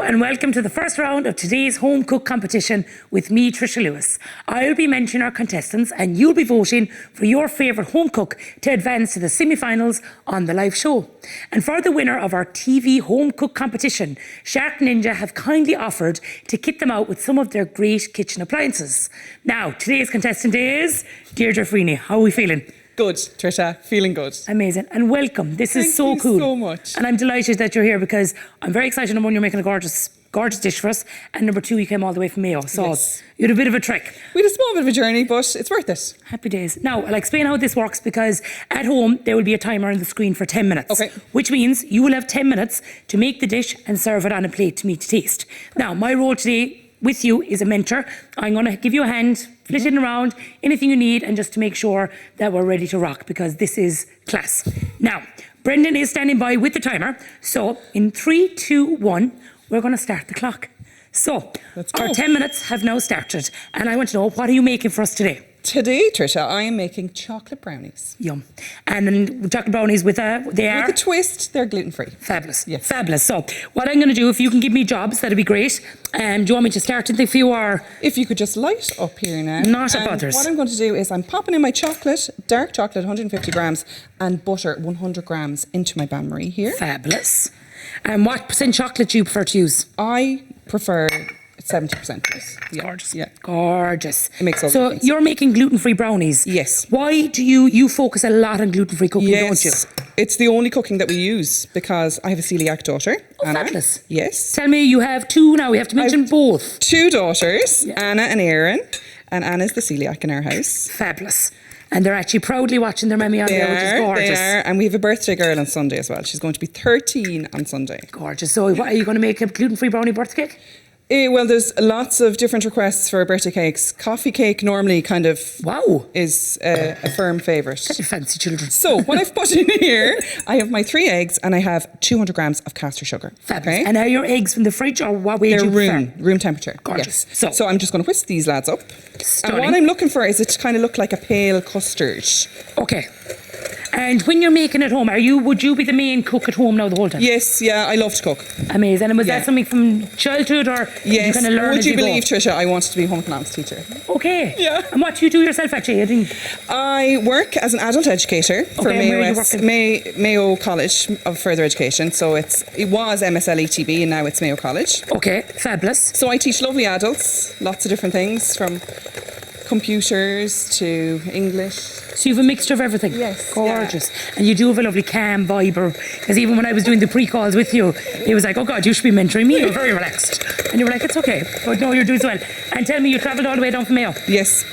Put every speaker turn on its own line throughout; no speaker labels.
and welcome to the first round of today's home cook competition with me, Trisha Lewis. I'll be mentioning our contestants and you'll be voting for your favourite home cook to advance to the semi-finals on the live show. And for the winner of our TV home cook competition, Shark Ninja have kindly offered to kit them out with some of their great kitchen appliances. Now, today's contestant is Dee Freney. How are we feeling?
Good, Trisha. Feeling good.
Amazing. And welcome. This is so cool.
Thank you so much.
And I'm delighted that you're here because I'm very excited. Number one, you're making a gorgeous dish for us. And number two, you came all the way from Mayo. So
yes.
You had a bit of a trek.
We had a small bit of a journey, but it's worth it.
Happy days. Now, I'll explain how this works because at home, there will be a timer on the screen for 10 minutes.
Okay.
Which means you will have 10 minutes to make the dish and serve it on a plate to meet to taste. Now, my role today with you is a mentor. I'm going to give you a hand, flit it around, anything you need, and just to make sure that we're ready to rock because this is class. Now, Brendan is standing by with the timer. So in 3, 2, 1, we're going to start the clock. So our 10 minutes have now started. And I want to know, what are you making for us today?
Today, Trisha, I am making chocolate brownies.
Yum. And then chocolate brownies with a
twist, they're gluten-free.
Fabulous.
Yes.
Fabulous. So what I'm going to do, if you can give me jobs, that'd be great. Do you want me to start anything for you or?
If you could just light up here now.
Not a bothers.
What I'm going to do is I'm popping in my chocolate, dark chocolate, 150 grams, and butter, 100 grams into my bain-marie here.
Fabulous. And what percent chocolate do you prefer to use?
I prefer 70%. Please.
Yeah. Gorgeous.
Yeah.
Gorgeous.
It makes all
so
the difference.
You're making gluten-free brownies.
Yes.
Why do you focus a lot on gluten-free cooking, don't you?
It's the only cooking that we use because I have a celiac daughter, Anna.
Fabulous.
Yes.
Tell me, you have two now. We have to mention both.
2 daughters, Anna and Erin, and Anna's the celiac in our house.
Fabulous. And they're actually proudly watching their mammy on there, which is gorgeous.
They are, and we have a birthday girl on Sunday as well. She's going to be 13 on Sunday.
Gorgeous. So what, are you going to make a gluten-free brownie birthday cake?
Well, there's lots of different requests for birthday cakes. Coffee cake normally kind of is a firm favourite.
Such a fancy children.
So what I've put in here, I have my 3 eggs and I have 200 grams of caster sugar.
Fabulous. Okay? And are your eggs from the fridge or what way do you prefer?
Room temperature.
Gorgeous.
Yes. So I'm just going to whisk these lads up.
Stunning.
And what I'm looking for is it to kind of look like a pale custard.
Okay. And when you're making at home, would you be the main cook at home now the whole time?
Yes, yeah, I love to cook.
Amazing. And was that something from childhood or did you kind of learn
Would
as
you
you
believe,
go?
Trisha, I wanted to be a home economics teacher.
Okay.
Yeah.
And what do you do yourself actually?
I work as an adult educator for Mayo College of Further Education. So it was MSL ETB and now it's Mayo College.
Okay, fabulous.
So I teach lovely adults, lots of different things from computers to English.
So you have a mixture of everything?
Yes.
Gorgeous. Yeah. And you do have a lovely calm vibe. Because even when I was doing the pre-calls with you, it was like, oh God, you should be mentoring me. You're very relaxed. And you were like, it's okay. But no, you're doing so well. And tell me, you travelled all the way down from Mayo?
Yes.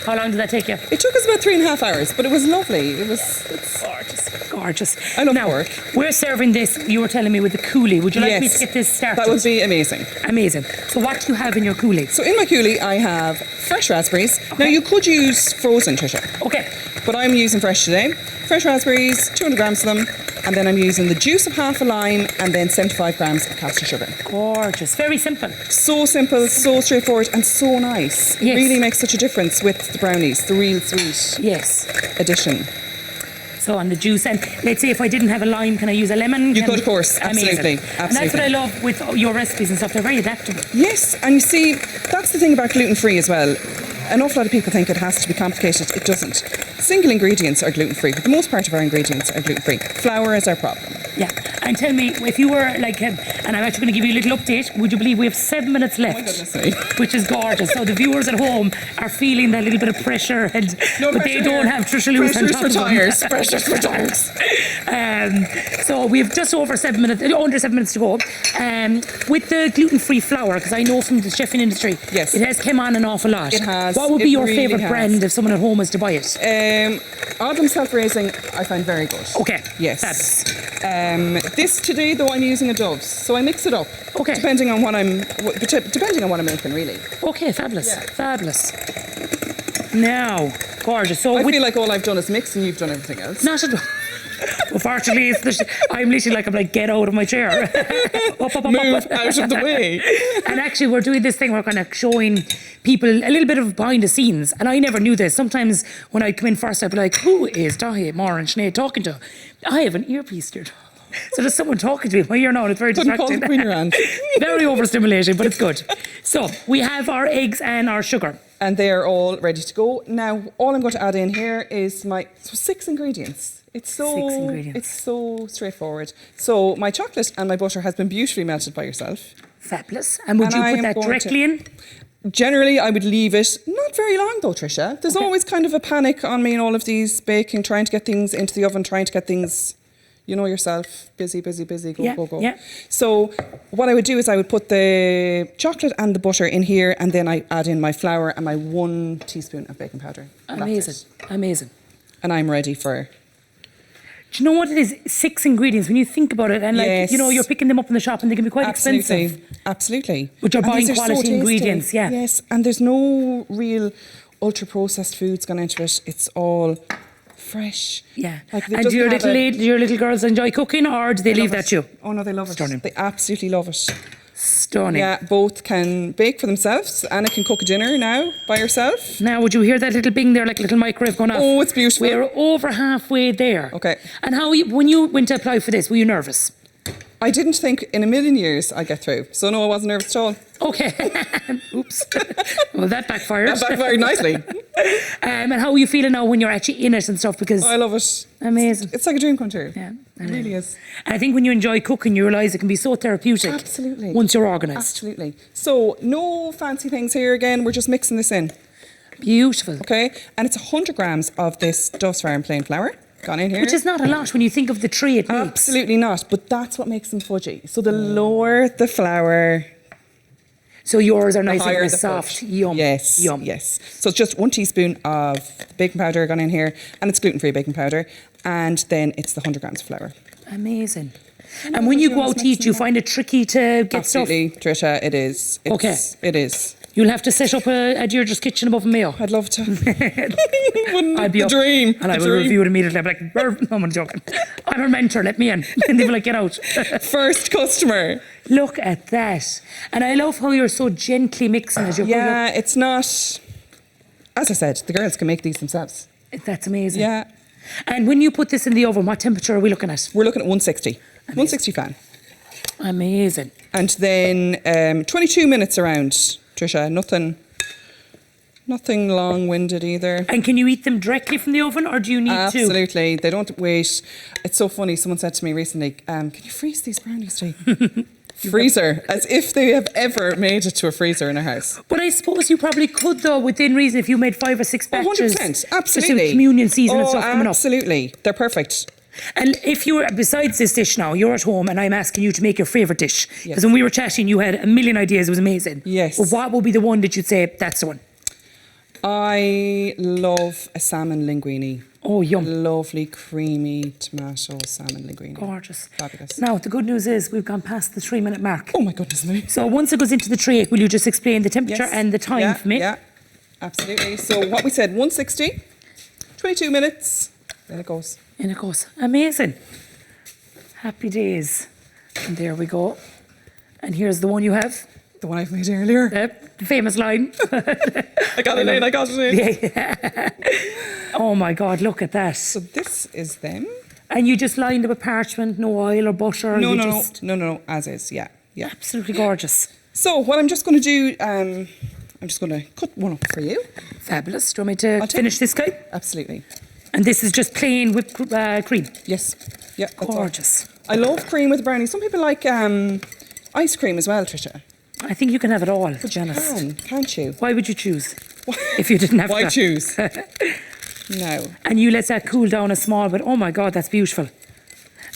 How long did that take you?
It took us about 3.5 hours, but it was lovely. It's
gorgeous. Gorgeous.
I love work.
We're serving this, you were telling me, with the coulis. Would you like me to get this started?
That would be amazing.
Amazing. So what do you have in your coulis?
So in my coulis, I have fresh raspberries. Okay. Now you could use frozen, Trisha.
Okay.
But I'm using fresh today. Fresh raspberries, 200 grams of them. And then I'm using the juice of half a lime and then 75 grams of caster sugar.
Gorgeous. Very simple. So
simple, so straightforward and so nice. Yes. It really makes such a difference with the brownies, the real sweet addition.
So on the juice, and let's say if I didn't have a lime, can I use a lemon?
You could, of course, absolutely.
And that's what I love with your recipes and stuff, they're very adaptable.
Yes, and you see, that's the thing about gluten-free as well. An awful lot of people think it has to be complicated. It doesn't. Single ingredients are gluten-free, but the most part of our ingredients are gluten-free. Flour is our problem.
Yeah, and tell me, if you were like, and I'm actually going to give you a little update, would you believe we have 7 minutes left?
Oh my goodness me.
Which is gorgeous. So the viewers at home are feeling that little bit of pressure, but they don't have Trisha Lewis on top of them.
Pressures for tires.
So we have just under 7 minutes to go. With the gluten-free flour, because I know from the chefing industry, it has come on an awful lot.
It has.
What would be your favourite brand if someone at home was to buy it?
Odlum Self-Raising, I find very good.
Okay.
Yes.
Fabulous.
This today, though, I'm using a Dove's, so I mix it up.
Okay.
Depending on what I'm making, really.
Okay, fabulous.
Yeah.
Fabulous. Now, gorgeous. So
I feel like all I've done is mix, and you've done everything else.
Not at all. Unfortunately, I'm literally like, get out of my chair.
Move out of the way.
And actually, we're doing this thing, we're kind of showing people a little bit of behind the scenes. And I never knew this. Sometimes when I come in first, I'd be like, who is Dahi, Maura and Sinead talking to? I have an earpiece, dude. So there's someone talking to me while you're not. It's very
Couldn't call
distracting.
it Queen around.
Very overstimulating, but it's good. So we have our eggs and our sugar.
And they are all ready to go. Now, all I'm going to add in here is my 6 ingredients. It's so
6 ingredients.
It's so straightforward. So my chocolate and my butter has been beautifully melted by yourself.
Fabulous. And would
And I
you put
am
that
going
directly in?
Generally, I would leave it not very long though, Tricia. There's always kind of a panic on me in all of these baking, trying to get things into the oven, trying to get things, you know yourself, busy, go, go.
Yeah.
So what I would do is I would put the chocolate and the butter in here, and then I add in my flour and my 1 teaspoon of baking powder.
Amazing. Amazing.
And I'm ready for...
Do you know what it is? 6 ingredients. When you think about it, and like
Yes.
you know, you're picking them up in the shop, and they can be quite expensive.
Absolutely.
But you're
And
buying
these are so
quality
tasty.
ingredients, yeah.
Yes, and there's no real ultra-processed foods gone into it. It's all fresh.
Yeah.
Like, it
And do
doesn't have
your little girls enjoy cooking, or do they leave that to you?
Oh no, they love it.
Stunning.
They absolutely love it.
Stunning.
Yeah, both can bake for themselves. Anna can cook a dinner now by herself.
Now, would you hear that little bing there, like a little microwave going off?
Oh, it's beautiful.
We're over halfway there.
Okay.
And when you went to apply for this, were you nervous?
I didn't think in a million years I'd get through. So no, I wasn't nervous at all.
Okay. Oops. Well, that backfired.
That backfired nicely.
And how are you feeling now when you're actually in it and stuff? Because
I love it.
amazing.
It's like a dream come true.
Yeah,
It really is.
And I think when you enjoy cooking, you realise it can be so therapeutic.
Absolutely.
Once you're organised.
Absolutely. So no fancy things here again. We're just mixing this in.
Beautiful.
Okay. And it's 100 grams of this Dove's Farm plain flour gone in here.
Which is not a lot when you think of the tray it makes.
Absolutely not. But that's what makes them fudgy. So the lower the flour,
So yours are nice
higher
and
the
soft.
fudge.
Yum.
Yes.
Yum.
Yes. So it's just 1 teaspoon of baking powder gone in here, and it's gluten-free baking powder, and then it's the 100 grams of flour.
Amazing. And when you go out to eat, do you find it tricky to get
Absolutely, Tricia, it is.
Okay.
It is.
You'll have to set up a Deirdre's kitchen above Mayo.
I'd love to.
I'd be
the
up,
dream.
and I
the
will
dream.
review it immediately. I'll be like, "Brr." No, I'm joking. I'm her mentor, let me in. And they'll be like, get out.
First customer.
Look at that. And I love how you're so gently mixing as you're
Yeah, it's not... As I said, the girls can make these themselves.
That's amazing.
Yeah.
And when you put this in the oven, what temperature are we looking at?
We're looking at 160. 160 fan.
Amazing.
And then 22 minutes around, Tricia. Nothing long-winded either.
And can you eat them directly from the oven, or do you need to?
Absolutely. They don't wait. It's so funny. Someone said to me recently, can you freeze these brownies, Dee? Freezer. As if they have ever made it to a freezer in a house.
But I suppose you probably could, though, within reason, if you made 5 or 6 batches.
100%. Absolutely.
Especially with communion season and stuff coming up.
Absolutely. They're perfect.
And if you were, besides this dish now, you're at home and I'm asking you to make your favourite dish. Because when we were chatting, you had a million ideas. It was amazing.
Yes.
But what would be the one that you'd say, that's the one?
I love a salmon linguine.
Oh, yum.
Lovely, creamy tomato salmon linguine.
Gorgeous.
Fabulous.
Now, the good news is we've gone past the 3-minute mark.
Oh my goodness me.
So once it goes into the tray, will you just explain the temperature and the time for me?
Yeah, absolutely. So what we said, 160, 22 minutes, then it goes.
In it goes. Amazing. Happy days. And there we go. And here's the one you have.
The one I've made earlier.
The famous line.
I got it in.
Yeah. Oh my God, look at that.
So this is them.
And you just lined it with parchment, no oil or butter?
No, as is, yeah.
Absolutely gorgeous.
So what I'm just going to do, I'm just going to cut one up for you.
Fabulous. Do you want me to finish this guy?
Absolutely.
And this is just plain whipped cream?
Yes. Yeah, that's
gorgeous.
All. I love cream with brownies. Some people like ice cream as well, Tricia.
I think you can have it all, Janice.
You can't you?
Why would you choose if you didn't have
Why
that?
choose? No.
And you let that cool down a small bit. Oh my God, that's beautiful.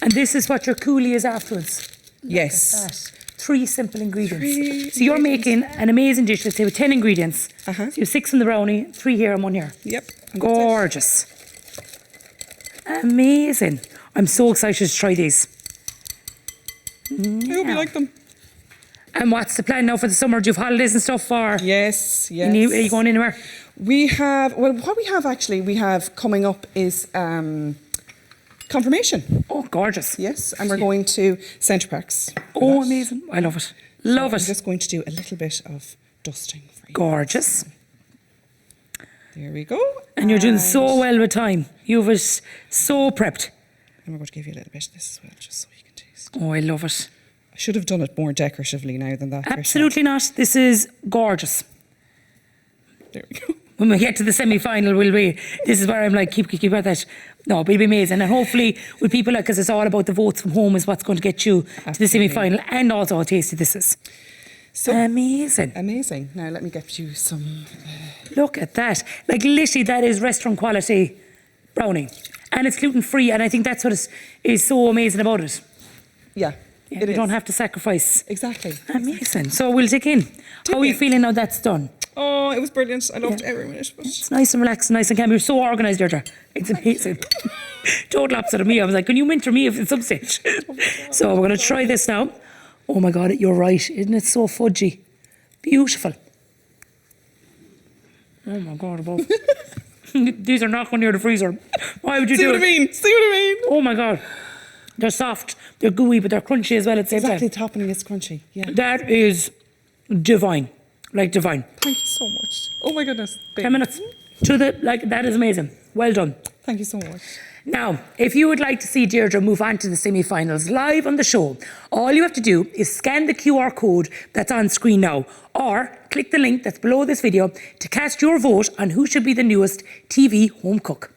And this is what your coulis is afterwards.
Yes.
Look at that. 3 simple ingredients. So you're making an amazing dish, let's say, with 10 ingredients. So you have 6 in the brownie, 3 here and 1 here.
Yep.
Gorgeous. Amazing. I'm so excited to try these.
I hope you like them.
And what's the plan now for the summer? Do you have holidays and stuff? Or
Yes.
Are you going anywhere?
We have coming up is confirmation.
Oh, gorgeous.
Yes, and we're going to Centre Parks.
Oh, amazing. I love it. Love it.
I'm just going to do a little bit of dusting for you.
Gorgeous.
There we go.
And you're doing so well with time. You've it so prepped.
And we're going to give you a little bit of this as well, just so you can taste.
Oh, I love it.
I should have done it more decoratively now than that.
Absolutely not. This is gorgeous.
There we go.
When we get to the semi-final, this is where I'm like, keep at that. No, but it'll be amazing. And hopefully with people, because it's all about the votes from home is what's going to get you to the semi-final, and also how tasty this is.
So
amazing.
Amazing. Now let me get you some...
Look at that. Like literally that is restaurant quality brownie. And it's gluten-free, and I think that's what is so amazing about it.
Yeah.
You don't have to sacrifice.
Exactly.
Amazing. So we'll dig in. How are you feeling now that's done?
Oh, it was brilliant. I loved every minute. But...
It's nice and relaxed, nice and calm. You're so organised, Deirdre. It's amazing. Total opposite of me. I was like, can you mentor me at some stage? So we're going to try this now. Oh my God, you're right. Isn't it so fudgy? Beautiful. Oh my God, above. These are not going near the freezer. Why would you do it?
See what I mean?
Oh my God. They're soft, they're gooey, but they're crunchy as well at the same time.
Exactly, the topping is crunchy. Yeah.
That is divine. Like divine.
Thank you so much. Oh my goodness.
10 minutes. That is amazing. Well done.
Thank you so much.
Now, if you would like to see Deirdre move on to the semi-finals live on the show, all you have to do is scan the QR code that's on screen now, or click the link that's below this video to cast your vote on who should be the newest TV home cook.